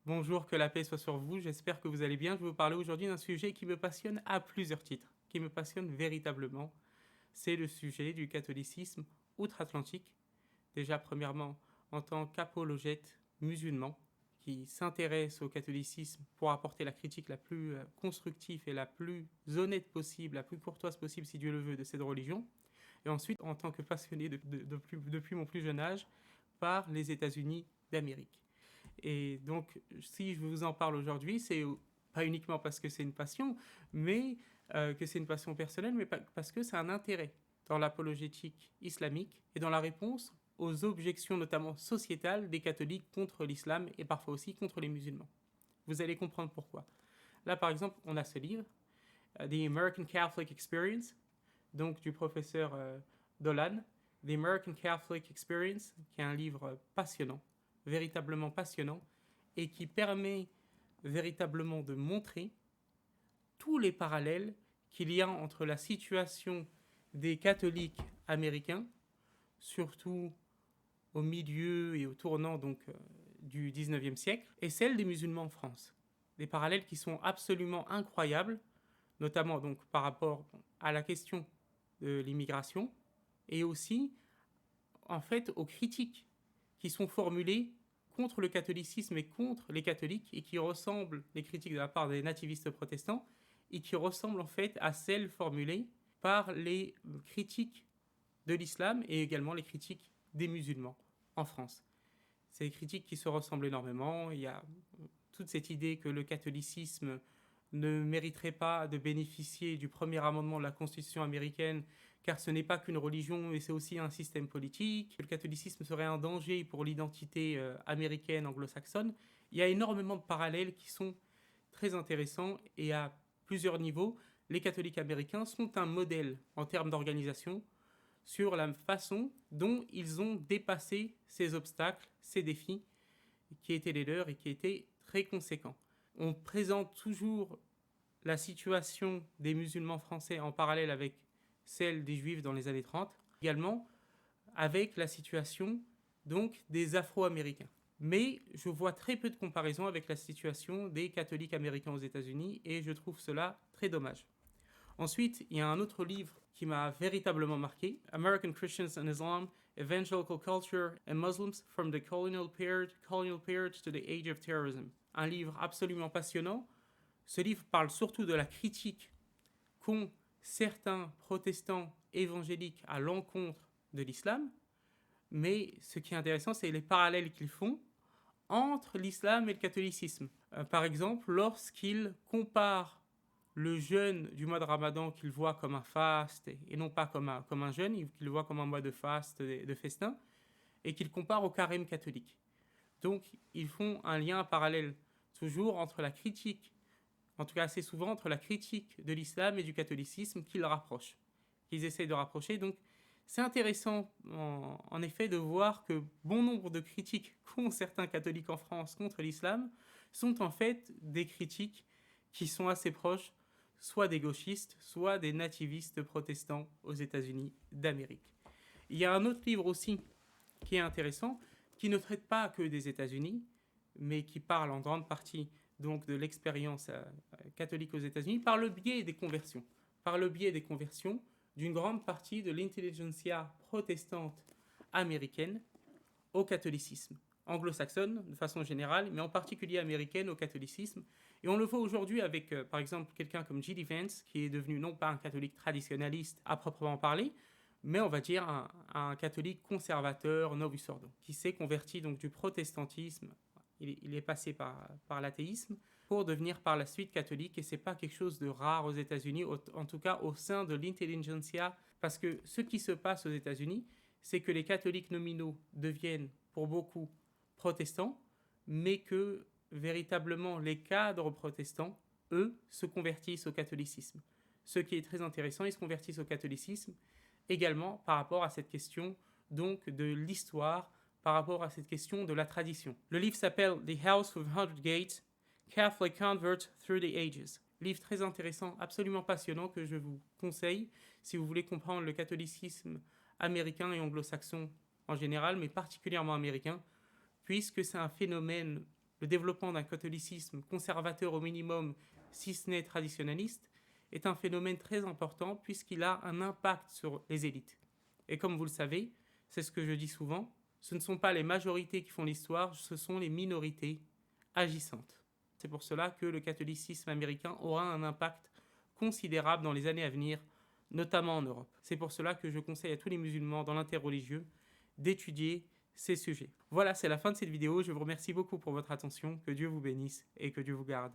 Bonjour, que la paix soit sur vous, j'espère que vous allez bien. Je vais vous parler aujourd'hui d'un sujet qui me passionne à plusieurs titres, qui me passionne véritablement. C'est le sujet du catholicisme outre-Atlantique. Déjà, premièrement, en tant qu'apologète musulman, qui s'intéresse au catholicisme pour apporter la critique la plus constructive et la plus honnête possible, la plus courtoise possible, si Dieu le veut, de cette religion. Et ensuite, en tant que passionné depuis mon plus jeune âge, par les États-Unis d'Amérique. Et donc, si je vous en parle aujourd'hui, c'est pas uniquement parce que c'est une passion, mais que c'est une passion personnelle, mais parce que c'est un intérêt dans l'apologétique islamique et dans la réponse aux objections notamment sociétales des catholiques contre l'islam et parfois aussi contre les musulmans. Vous allez comprendre pourquoi. Là, par exemple, on a ce livre, The American Catholic Experience, donc du professeur Dolan, The American Catholic Experience, qui est un livre passionnant, véritablement passionnant, et qui permet véritablement de montrer tous les parallèles qu'il y a entre la situation des catholiques américains, surtout au milieu et au tournant du 19e siècle, et celle des musulmans en France. Des parallèles qui sont absolument incroyables, notamment donc par rapport à la question de l'immigration et aussi en fait aux critiques qui sont formulées contre le catholicisme et contre les catholiques et qui ressemblent, les critiques de la part des nativistes protestants, et qui ressemblent en fait à celles formulées par les critiques de l'islam et également les critiques des musulmans en France. C'est des critiques qui se ressemblent énormément. Il y a toute cette idée que le catholicisme ne mériterait pas de bénéficier du premier amendement de la Constitution américaine, car ce n'est pas qu'une religion, mais c'est aussi un système politique. Le catholicisme serait un danger pour l'identité américaine, anglo-saxonne. Il y a énormément de parallèles qui sont très intéressants et à plusieurs niveaux. Les catholiques américains sont un modèle en termes d'organisation sur la façon dont ils ont dépassé ces obstacles, ces défis qui étaient les leurs et qui étaient très conséquents. On présente toujours la situation des musulmans français en parallèle avec celle des juifs dans les années 30, également avec la situation donc des Afro-Américains. Mais je vois très peu de comparaison avec la situation des catholiques américains aux États-Unis et je trouve cela très dommage. Ensuite, il y a un autre livre qui m'a véritablement marqué, American Christians and Islam, Evangelical Culture and Muslims from the Colonial Period to the Age of Terrorism. Un livre absolument passionnant. Ce livre parle surtout de la critique qu'ont certains protestants évangéliques à l'encontre de l'islam, mais ce qui est intéressant, c'est les parallèles qu'ils font entre l'islam et le catholicisme. Par exemple, lorsqu'ils comparent le jeûne du mois de Ramadan qu'ils voient comme un faste et non pas comme un jeûne, qu'ils voient comme un mois de faste, de festin, et qu'ils comparent au carême catholique. Donc, ils font un lien parallèle toujours entre la critique, en tout cas assez souvent, entre la critique de l'islam et du catholicisme qu'ils rapprochent, qu'ils essayent de rapprocher. Donc, c'est intéressant, en effet, de voir que bon nombre de critiques qu'ont certains catholiques en France contre l'islam sont en fait des critiques qui sont assez proches soit des gauchistes, soit des nativistes protestants aux États-Unis d'Amérique. Il y a un autre livre aussi qui est intéressant, qui ne traite pas que des États-Unis, mais qui parle en grande partie donc de l'expérience catholique aux États-Unis par le biais des conversions. Par le biais des conversions d'une grande partie de l'intelligentsia protestante américaine au catholicisme, anglo-saxonne de façon générale, mais en particulier américaine au catholicisme. Et on le voit aujourd'hui avec, par exemple, quelqu'un comme J.D. Vance, qui est devenu non pas un catholique traditionnaliste à proprement parler, mais on va dire un catholique conservateur, novus ordo, qui s'est converti donc du protestantisme, il est passé par l'athéisme, pour devenir par la suite catholique, et c'est pas quelque chose de rare aux États-Unis, en tout cas au sein de l'intelligentsia, parce que ce qui se passe aux États-Unis, c'est que les catholiques nominaux deviennent pour beaucoup protestants, mais que véritablement les cadres protestants, eux, se convertissent au catholicisme. Ce qui est très intéressant, ils se convertissent au catholicisme également par rapport à cette question donc de l'histoire, par rapport à cette question de la tradition. Le livre s'appelle The House with 100 Gates, Catholic Converts Through the Ages. Livre très intéressant, absolument passionnant que je vous conseille si vous voulez comprendre le catholicisme américain et anglo-saxon en général, mais particulièrement américain, puisque c'est un phénomène, le développement d'un catholicisme conservateur au minimum, si ce n'est traditionnaliste, est un phénomène très important puisqu'il a un impact sur les élites. Et comme vous le savez, c'est ce que je dis souvent, ce ne sont pas les majorités qui font l'histoire, ce sont les minorités agissantes. C'est pour cela que le catholicisme américain aura un impact considérable dans les années à venir, notamment en Europe. C'est pour cela que je conseille à tous les musulmans dans l'interreligieux d'étudier ces sujets. Voilà, c'est la fin de cette vidéo. Je vous remercie beaucoup pour votre attention. Que Dieu vous bénisse et que Dieu vous garde.